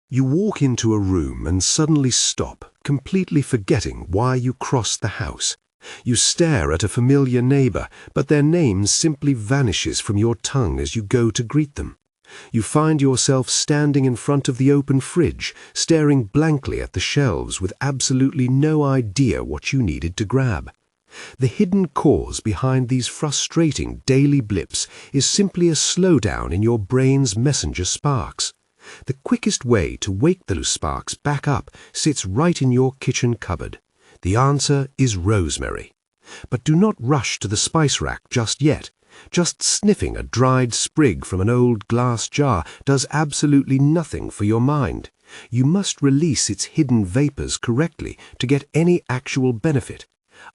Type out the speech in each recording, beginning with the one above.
You walk into a room and suddenly stop, completely forgetting why you crossed the house. You stare at a familiar neighbor, but their name simply vanishes from your tongue as you go to greet them. You find yourself standing in front of the open fridge, staring blankly at the shelves with absolutely no idea what you needed to grab. The hidden cause behind these frustrating daily blips is simply a slowdown in your brain's messenger sparks. The quickest way to wake those sparks back up sits right in your kitchen cupboard. The answer is rosemary. But do not rush to the spice rack just yet. Just sniffing a dried sprig from an old glass jar does absolutely nothing for your mind. You must release its hidden vapors correctly to get any actual benefit.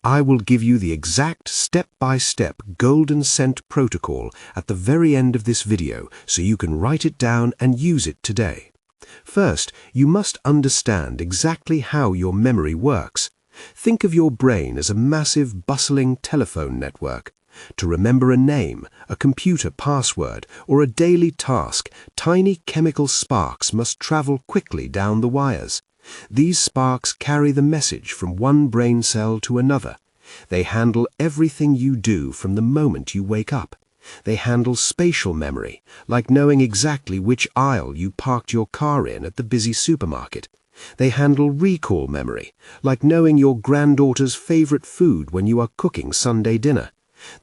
I will give you the exact step-by-step golden scent protocol at the very end of this video so you can write it down and use it today. First, you must understand exactly how your memory works. Think of your brain as a massive, bustling telephone network. To remember a name, a computer password, or a daily task, tiny chemical sparks must travel quickly down the wires. These sparks carry the message from one brain cell to another. They handle everything you do from the moment you wake up. They handle spatial memory, like knowing exactly which aisle you parked your car in at the busy supermarket. They handle recall memory, like knowing your granddaughter's favorite food when you are cooking Sunday dinner.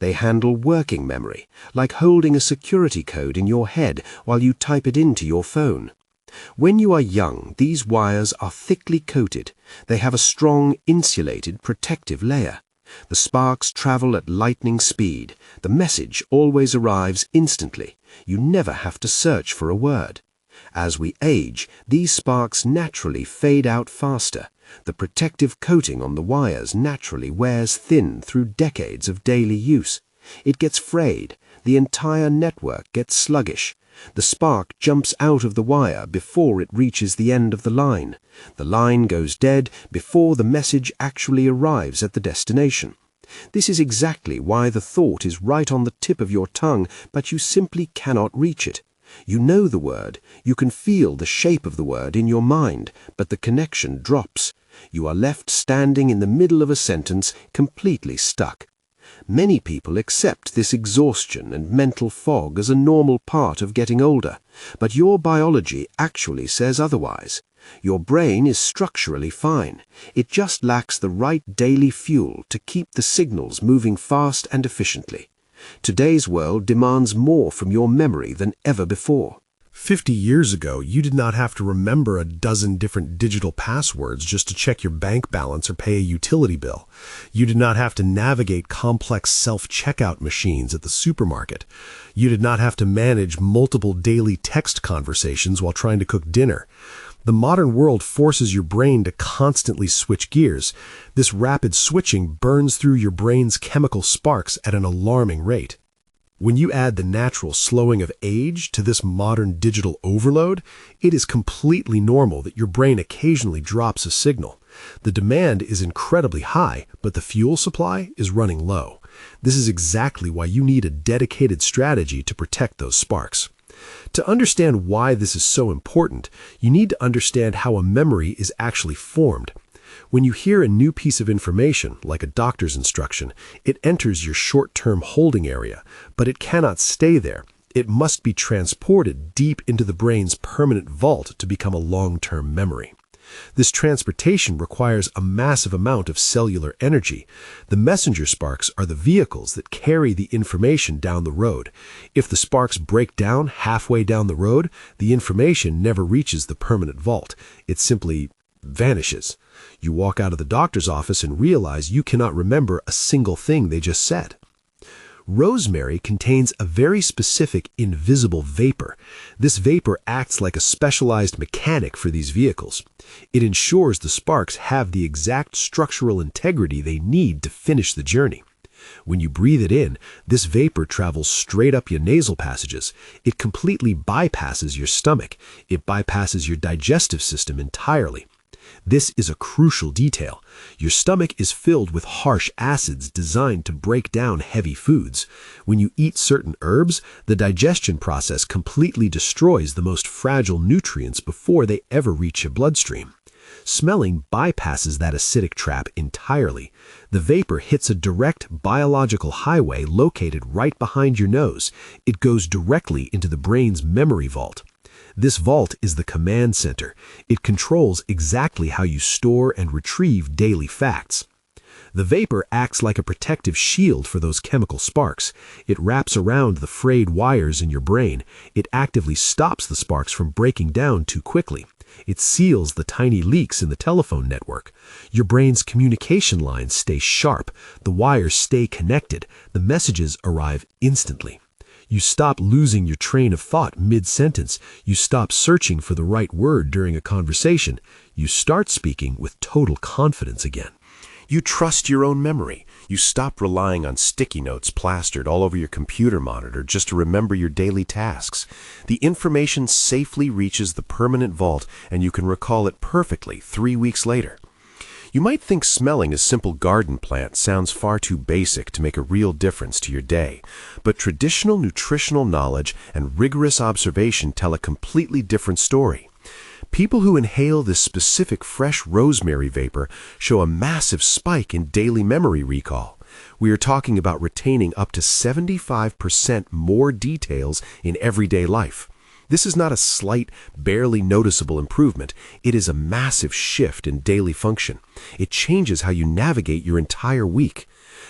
They handle working memory, like holding a security code in your head while you type it into your phone. When you are young, these wires are thickly coated. They have a strong, insulated, protective layer. The sparks travel at lightning speed. The message always arrives instantly. You never have to search for a word. As we age, these sparks naturally fade out faster. The protective coating on the wires naturally wears thin through decades of daily use. It gets frayed. The entire network gets sluggish. The spark jumps out of the wire before it reaches the end of the line. The line goes dead before the message actually arrives at the destination. This is exactly why the thought is right on the tip of your tongue, but you simply cannot reach it. You know the word, you can feel the shape of the word in your mind, but the connection drops. You are left standing in the middle of a sentence, completely stuck. Many people accept this exhaustion and mental fog as a normal part of getting older, but your biology actually says otherwise. Your brain is structurally fine. It just lacks the right daily fuel to keep the signals moving fast and efficiently. Today's world demands more from your memory than ever before. 50 years ago, you did not have to remember a dozen different digital passwords just to check your bank balance or pay a utility bill. You did not have to navigate complex self-checkout machines at the supermarket. You did not have to manage multiple daily text conversations while trying to cook dinner. The modern world forces your brain to constantly switch gears. This rapid switching burns through your brain's chemical sparks at an alarming rate. When you add the natural slowing of age to this modern digital overload, it is completely normal that your brain occasionally drops a signal. The demand is incredibly high, but the fuel supply is running low. This is exactly why you need a dedicated strategy to protect those sparks. To understand why this is so important, you need to understand how a memory is actually formed. When you hear a new piece of information, like a doctor's instruction, it enters your short-term holding area, but it cannot stay there. It must be transported deep into the brain's permanent vault to become a long-term memory. This transportation requires a massive amount of cellular energy. The messenger sparks are the vehicles that carry the information down the road. If the sparks break down halfway down the road, the information never reaches the permanent vault. It simply vanishes. You walk out of the doctor's office and realize you cannot remember a single thing they just said. Rosemary contains a very specific invisible vapor. This vapor acts like a specialized mechanic for these vehicles. It ensures the sparks have the exact structural integrity they need to finish the journey. When you breathe it in, this vapor travels straight up your nasal passages. It completely bypasses your stomach. It bypasses your digestive system entirely. This is a crucial detail. Your stomach is filled with harsh acids designed to break down heavy foods. When you eat certain herbs, the digestion process completely destroys the most fragile nutrients before they ever reach your bloodstream. Smelling bypasses that acidic trap entirely. The vapor hits a direct biological highway located right behind your nose. It goes directly into the brain's memory vault. This vault is the command center. It controls exactly how you store and retrieve daily facts. The vapor acts like a protective shield for those chemical sparks. It wraps around the frayed wires in your brain. It actively stops the sparks from breaking down too quickly. It seals the tiny leaks in the telephone network. Your brain's communication lines stay sharp. The wires stay connected. The messages arrive instantly. You stop losing your train of thought mid-sentence. You stop searching for the right word during a conversation. You start speaking with total confidence again. You trust your own memory. You stop relying on sticky notes plastered all over your computer monitor just to remember your daily tasks. The information safely reaches the permanent vault, and you can recall it perfectly 3 weeks later. You might think smelling a simple garden plant sounds far too basic to make a real difference to your day, but traditional nutritional knowledge and rigorous observation tell a completely different story. People who inhale this specific fresh rosemary vapor show a massive spike in daily memory recall. We are talking about retaining up to 75% more details in everyday life. This is not a slight, barely noticeable improvement. It is a massive shift in daily function. It changes how you navigate your entire week.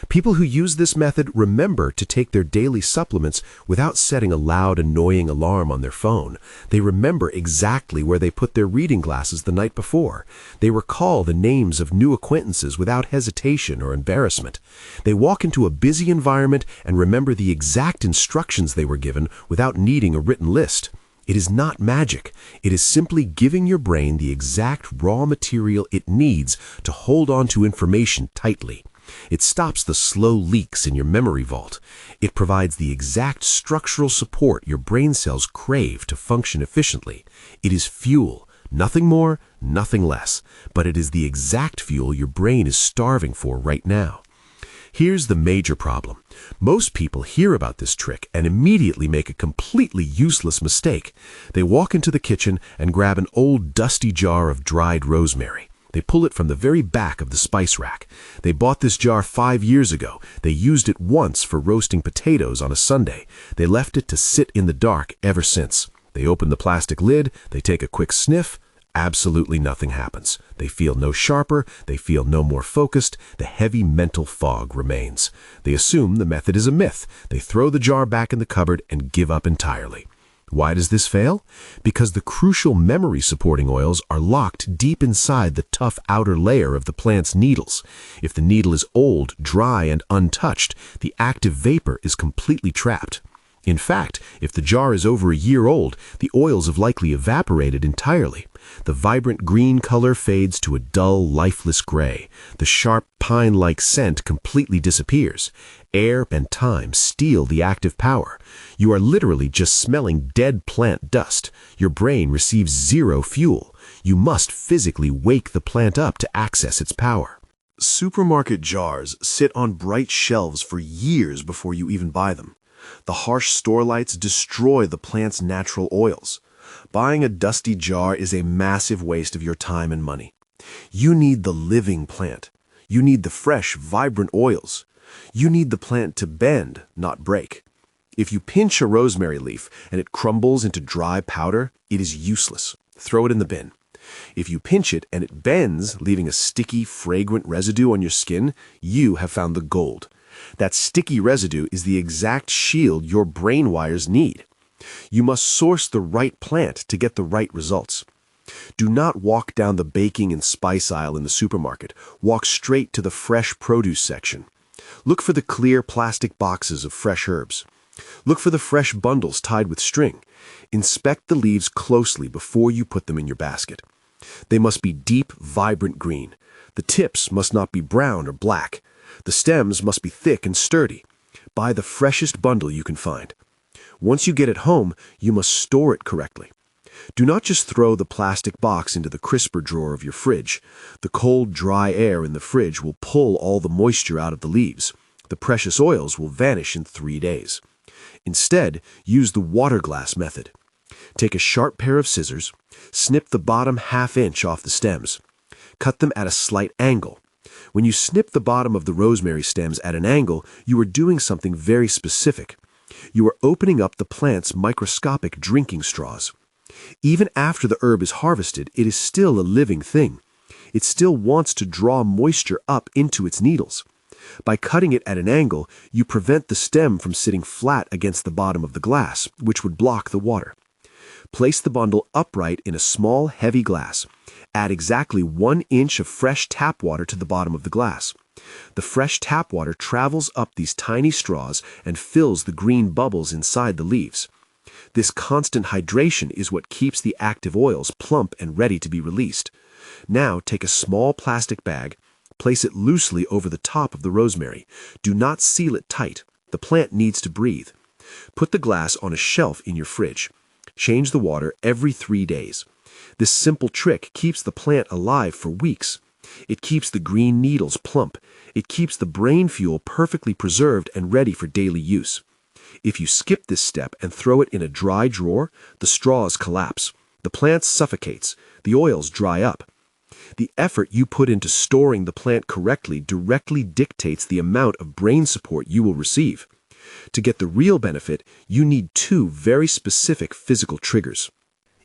People who use this method remember to take their daily supplements without setting a loud, annoying alarm on their phone. They remember exactly where they put their reading glasses the night before. They recall the names of new acquaintances without hesitation or embarrassment. They walk into a busy environment and remember the exact instructions they were given without needing a written list. It is not magic. It is simply giving your brain the exact raw material it needs to hold on to information tightly. It stops the slow leaks in your memory vault. It provides the exact structural support your brain cells crave to function efficiently. It is fuel, nothing more, nothing less, but it is the exact fuel your brain is starving for right now. Here's the major problem. Most people hear about this trick and immediately make a completely useless mistake. They walk into the kitchen and grab an old dusty jar of dried rosemary. They pull it from the very back of the spice rack. They bought this jar 5 years ago. They used it once for roasting potatoes on a Sunday. They left it to sit in the dark ever since. They open the plastic lid, they take a quick sniff. Absolutely nothing happens. They feel no sharper, they feel no more focused, the heavy mental fog remains. They assume the method is a myth. They throw the jar back in the cupboard and give up entirely. Why does this fail? Because the crucial memory-supporting oils are locked deep inside the tough outer layer of the plant's needles. If the needle is old, dry, and untouched, the active vapor is completely trapped. In fact, if the jar is over a year old, the oils have likely evaporated entirely. The vibrant green color fades to a dull, lifeless gray. The sharp, pine-like scent completely disappears. Air and time steal the active power. You are literally just smelling dead plant dust. Your brain receives zero fuel. You must physically wake the plant up to access its power. Supermarket jars sit on bright shelves for years before you even buy them. The harsh store lights destroy the plant's natural oils. Buying a dusty jar is a massive waste of your time and money. You need the living plant. You need the fresh, vibrant oils. You need the plant to bend, not break. If you pinch a rosemary leaf and it crumbles into dry powder, it is useless. Throw it in the bin. If you pinch it and it bends, leaving a sticky, fragrant residue on your skin, you have found the gold. That sticky residue is the exact shield your brain wires need. You must source the right plant to get the right results. Do not walk down the baking and spice aisle in the supermarket. Walk straight to the fresh produce section. Look for the clear plastic boxes of fresh herbs. Look for the fresh bundles tied with string. Inspect the leaves closely before you put them in your basket. They must be deep, vibrant green. The tips must not be brown or black. The stems must be thick and sturdy. Buy the freshest bundle you can find. Once you get it home, you must store it correctly. Do not just throw the plastic box into the crisper drawer of your fridge. The cold, dry air in the fridge will pull all the moisture out of the leaves. The precious oils will vanish in 3 days. Instead, use the water glass method. Take a sharp pair of scissors, snip the bottom ½ inch off the stems. Cut them at a slight angle. When you snip the bottom of the rosemary stems at an angle, you are doing something very specific. You are opening up the plant's microscopic drinking straws. Even after the herb is harvested, it is still a living thing. It still wants to draw moisture up into its needles. By cutting it at an angle, you prevent the stem from sitting flat against the bottom of the glass, which would block the water. Place the bundle upright in a small, heavy glass. Add exactly 1 inch of fresh tap water to the bottom of the glass. The fresh tap water travels up these tiny straws and fills the green bubbles inside the leaves. This constant hydration is what keeps the active oils plump and ready to be released. Now take a small plastic bag, place it loosely over the top of the rosemary. Do not seal it tight. The plant needs to breathe. Put the glass on a shelf in your fridge. Change the water every 3 days. This simple trick keeps the plant alive for weeks. It keeps the green needles plump. It keeps the brain fuel perfectly preserved and ready for daily use. If you skip this step and throw it in a dry drawer, the straws collapse. The plant suffocates. The oils dry up. The effort you put into storing the plant correctly directly dictates the amount of brain support you will receive. To get the real benefit, you need 2 very specific physical triggers.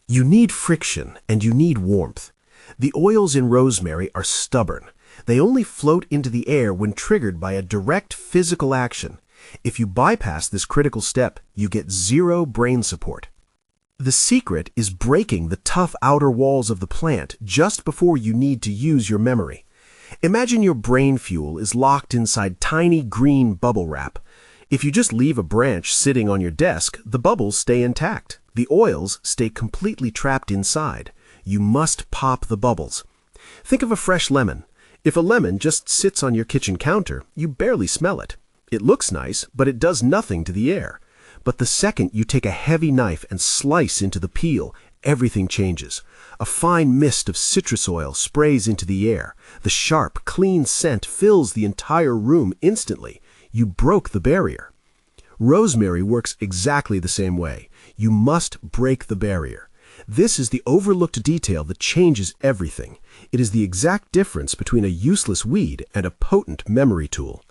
You need friction and you need warmth. The oils in rosemary are stubborn. They only float into the air when triggered by a direct physical action. If you bypass this critical step, you get 0 brain support. The secret is breaking the tough outer walls of the plant just before you need to use your memory. Imagine your brain fuel is locked inside tiny green bubble wrap. If you just leave a branch sitting on your desk, the bubbles stay intact. The oils stay completely trapped inside. You must pop the bubbles. Think of a fresh lemon. If a lemon just sits on your kitchen counter, you barely smell it. It looks nice, but it does nothing to the air. But the second you take a heavy knife and slice into the peel, everything changes. A fine mist of citrus oil sprays into the air. The sharp, clean scent fills the entire room instantly. You broke the barrier. Rosemary works exactly the same way. You must break the barrier. This is the overlooked detail that changes everything. It is the exact difference between a useless weed and a potent memory tool.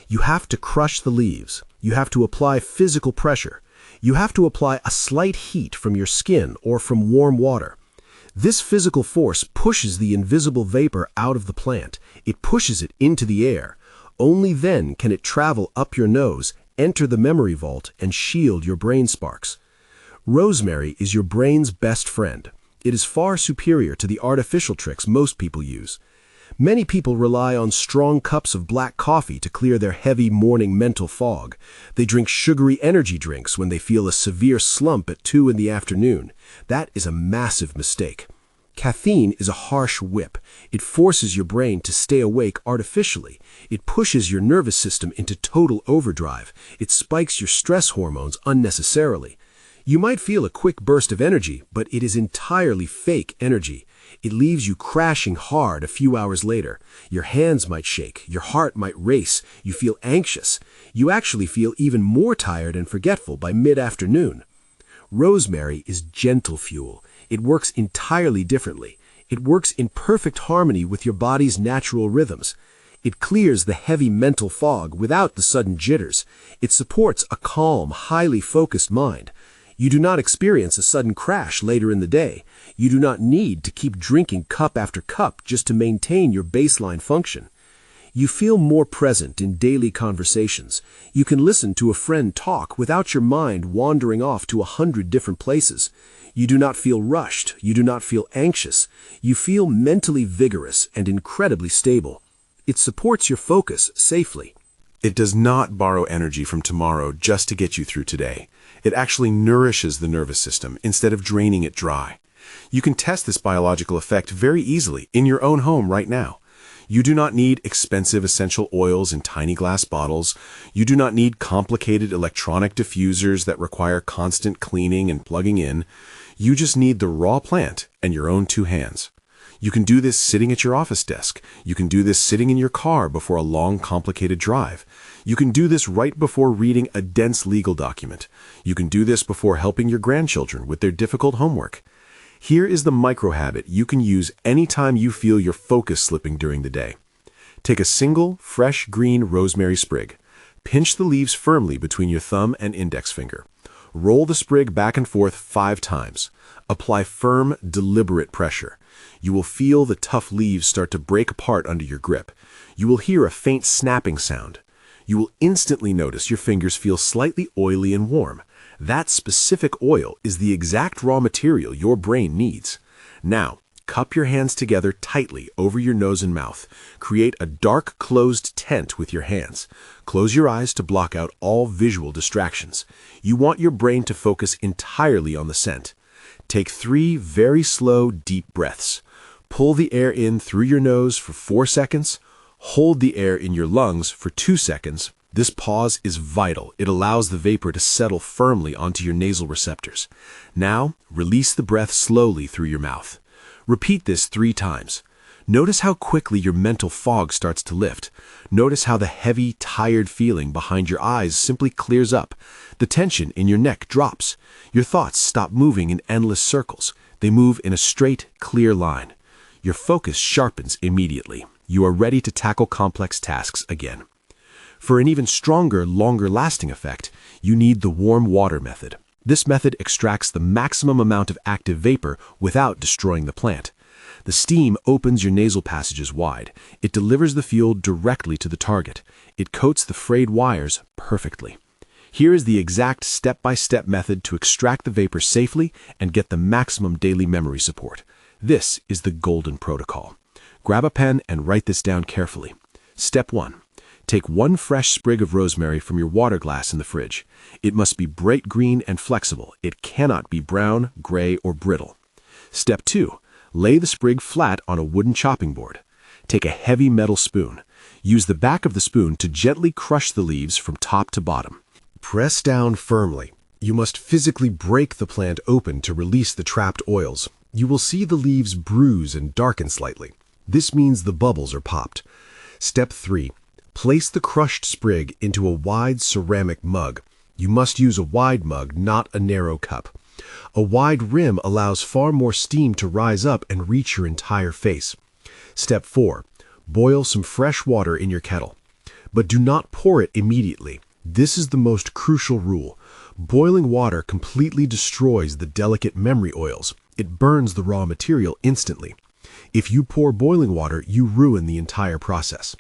You have to crush the leaves. You have to apply physical pressure. You have to apply a slight heat from your skin or from warm water. This physical force pushes the invisible vapor out of the plant. It pushes it into the air. Only then can it travel up your nose, enter the memory vault, and shield your brain sparks. Rosemary is your brain's best friend. It is far superior to the artificial tricks most people use. Many people rely on strong cups of black coffee to clear their heavy morning mental fog. They drink sugary energy drinks when they feel a severe slump at 2 in the afternoon. That is a massive mistake. Caffeine is a harsh whip. It forces your brain to stay awake artificially. It pushes your nervous system into total overdrive. It spikes your stress hormones unnecessarily. You might feel a quick burst of energy, but it is entirely fake energy. It leaves you crashing hard a few hours later. Your hands might shake, your heart might race, you feel anxious. You actually feel even more tired and forgetful by mid-afternoon. Rosemary is gentle fuel. It works entirely differently. It works in perfect harmony with your body's natural rhythms. It clears the heavy mental fog without the sudden jitters. It supports a calm, highly focused mind. You do not experience a sudden crash later in the day. You do not need to keep drinking cup after cup just to maintain your baseline function. You feel more present in daily conversations. You can listen to a friend talk without your mind wandering off to 100 different places. You do not feel rushed. You do not feel anxious. You feel mentally vigorous and incredibly stable. It supports your focus safely. It does not borrow energy from tomorrow just to get you through today. It actually nourishes the nervous system instead of draining it dry. You can test this biological effect very easily in your own home right now. You do not need expensive essential oils in tiny glass bottles. You do not need complicated electronic diffusers that require constant cleaning and plugging in. You just need the raw plant and your own 2 hands. You can do this sitting at your office desk. You can do this sitting in your car before a long, complicated drive. You can do this right before reading a dense legal document. You can do this before helping your grandchildren with their difficult homework. Here is the micro habit you can use anytime you feel your focus slipping during the day. Take a single, fresh green rosemary sprig. Pinch the leaves firmly between your thumb and index finger. Roll the sprig back and forth 5 times. Apply firm, deliberate pressure. You will feel the tough leaves start to break apart under your grip. You will hear a faint snapping sound. You will instantly notice your fingers feel slightly oily and warm. That specific oil is the exact raw material your brain needs. Now, cup your hands together tightly over your nose and mouth. Create a dark, closed tent with your hands. Close your eyes to block out all visual distractions. You want your brain to focus entirely on the scent. Take 3 very slow, deep breaths. Pull the air in through your nose for 4 seconds. Hold the air in your lungs for 2 seconds. This pause is vital. It allows the vapor to settle firmly onto your nasal receptors. Now, release the breath slowly through your mouth. Repeat this 3 times. Notice how quickly your mental fog starts to lift. Notice how the heavy, tired feeling behind your eyes simply clears up. The tension in your neck drops. Your thoughts stop moving in endless circles. They move in a straight, clear line. Your focus sharpens immediately. You are ready to tackle complex tasks again. For an even stronger, longer-lasting effect, you need the warm water method. This method extracts the maximum amount of active vapor without destroying the plant. The steam opens your nasal passages wide. It delivers the fuel directly to the target. It coats the frayed wires perfectly. Here is the exact step-by-step method to extract the vapor safely and get the maximum daily memory support. This is the golden protocol. Grab a pen and write this down carefully. Step 1. Take 1 fresh sprig of rosemary from your water glass in the fridge. It must be bright green and flexible. It cannot be brown, gray, or brittle. Step 2. Lay the sprig flat on a wooden chopping board. Take a heavy metal spoon. Use the back of the spoon to gently crush the leaves from top to bottom. Press down firmly. You must physically break the plant open to release the trapped oils. You will see the leaves bruise and darken slightly. This means the bubbles are popped. Step 3. Place the crushed sprig into a wide ceramic mug. You must use a wide mug, not a narrow cup. A wide rim allows far more steam to rise up and reach your entire face. Step 4. Boil some fresh water in your kettle. But do not pour it immediately. This is the most crucial rule. Boiling water completely destroys the delicate memory oils. It burns the raw material instantly. If you pour boiling water, you ruin the entire process.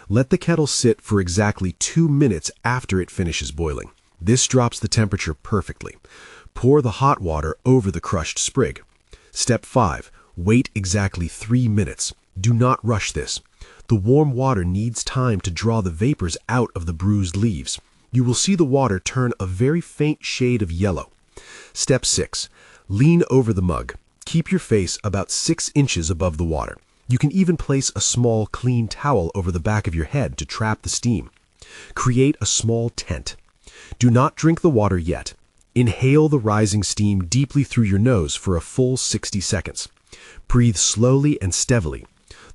Let the kettle sit for exactly 2 minutes after it finishes boiling. This drops the temperature perfectly. Pour the hot water over the crushed sprig. Step 5. Wait exactly 3 minutes. Do not rush this. The warm water needs time to draw the vapors out of the bruised leaves. You will see the water turn a very faint shade of yellow. Step 6. Lean over the mug. Keep your face about 6 inches above the water. You can even place a small, clean towel over the back of your head to trap the steam. Create a small tent. Do not drink the water yet. Inhale the rising steam deeply through your nose for a full 60 seconds. Breathe slowly and steadily.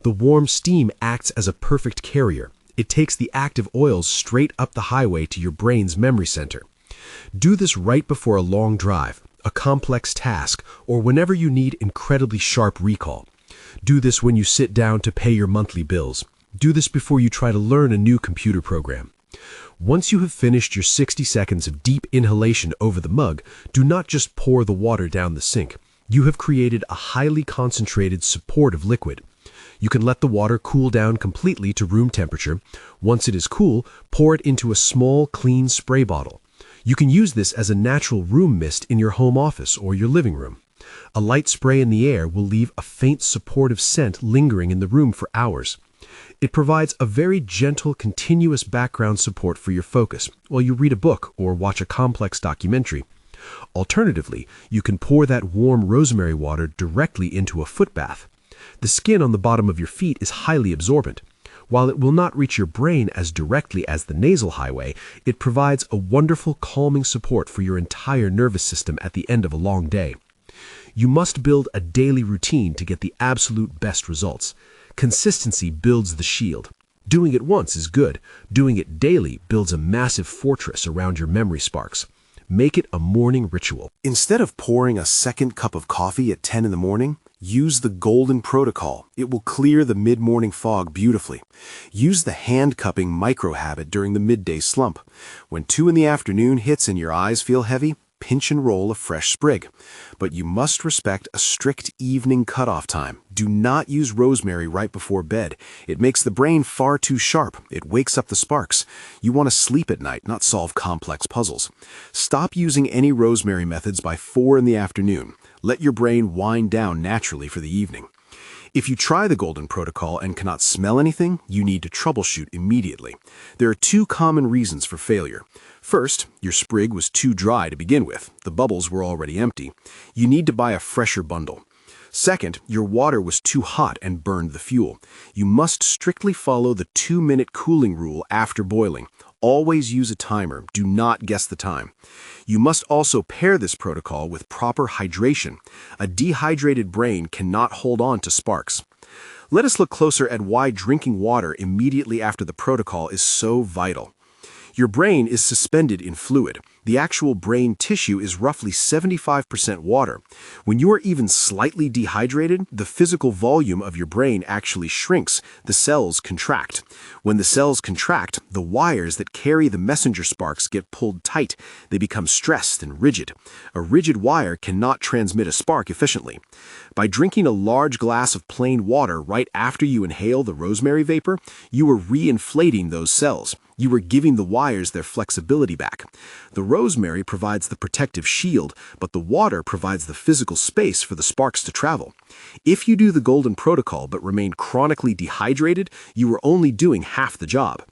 The warm steam acts as a perfect carrier. It takes the active oils straight up the highway to your brain's memory center. Do this right before a long drive, a complex task, or whenever you need incredibly sharp recall. Do this when you sit down to pay your monthly bills. Do this before you try to learn a new computer program. Once you have finished your 60 seconds of deep inhalation over the mug, do not just pour the water down the sink. You have created a highly concentrated, supportive liquid. You can let the water cool down completely to room temperature. Once it is cool, pour it into a small, clean spray bottle. You can use this as a natural room mist in your home office or your living room. A light spray in the air will leave a faint, supportive scent lingering in the room for hours. It provides a very gentle, continuous background support for your focus while you read a book or watch a complex documentary. Alternatively, you can pour that warm rosemary water directly into a foot bath. The skin on the bottom of your feet is highly absorbent. While it will not reach your brain as directly as the nasal highway, it provides a wonderful calming support for your entire nervous system at the end of a long day. You must build a daily routine to get the absolute best results. Consistency builds the shield. Doing it once is good. Doing it daily builds a massive fortress around your memory sparks. Make it a morning ritual. Instead of pouring a second cup of coffee at 10 in the morning, use the golden protocol. It will clear the mid-morning fog beautifully. Use the hand-cupping micro-habit during the midday slump. When 2 in the afternoon hits and your eyes feel heavy, pinch and roll a fresh sprig. But you must respect a strict evening cutoff time. Do not use rosemary right before bed. It makes the brain far too sharp. It wakes up the sparks. You want to sleep at night, not solve complex puzzles. Stop using any rosemary methods by 4 in the afternoon. Let your brain wind down naturally for the evening. If you try the golden protocol and cannot smell anything, you need to troubleshoot immediately. There are 2 common reasons for failure. First, your sprig was too dry to begin with. The bubbles were already empty. You need to buy a fresher bundle. Second, your water was too hot and burned the fuel. You must strictly follow the 2-minute cooling rule after boiling. Always use a timer. Do not guess the time. You must also pair this protocol with proper hydration. A dehydrated brain cannot hold on to sparks. Let us look closer at why drinking water immediately after the protocol is so vital. Your brain is suspended in fluid. The actual brain tissue is roughly 75% water. When you are even slightly dehydrated, the physical volume of your brain actually shrinks. The cells contract. When the cells contract, the wires that carry the messenger sparks get pulled tight. They become stressed and rigid. A rigid wire cannot transmit a spark efficiently. By drinking a large glass of plain water right after you inhale the rosemary vapor, you are reinflating those cells. You are giving the wires their flexibility back. The rosemary provides the protective shield, but the water provides the physical space for the sparks to travel. If you do the golden protocol but remain chronically dehydrated, you are only doing half the job.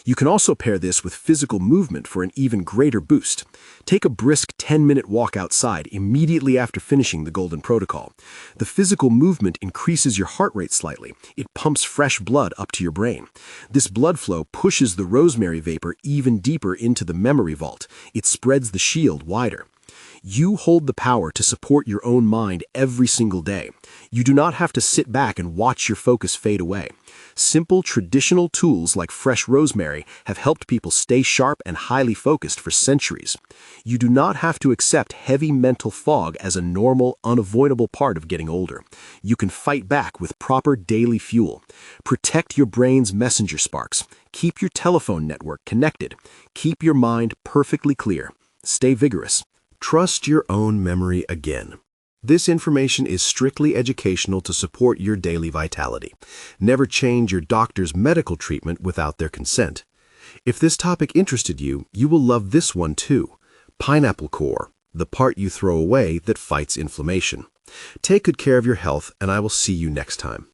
You can also pair this with physical movement for an even greater boost. Take a brisk 10-minute walk outside immediately after finishing the golden protocol. The physical movement increases your heart rate slightly. It pumps fresh blood up to your brain. This blood flow pushes the rosemary vapor even deeper into the memory vault. It spreads the shield wider. You hold the power to support your own mind every single day. You do not have to sit back and watch your focus fade away. Simple, traditional tools like fresh rosemary have helped people stay sharp and highly focused for centuries. You do not have to accept heavy mental fog as a normal, unavoidable part of getting older. You can fight back with proper daily fuel. Protect your brain's messenger sparks. Keep your telephone network connected. Keep your mind perfectly clear. Stay vigorous. Trust your own memory again. This information is strictly educational to support your daily vitality. Never change your doctor's medical treatment without their consent. If this topic interested you, you will love this one too. Pineapple core, the part you throw away that fights inflammation. Take good care of your health, and I will see you next time.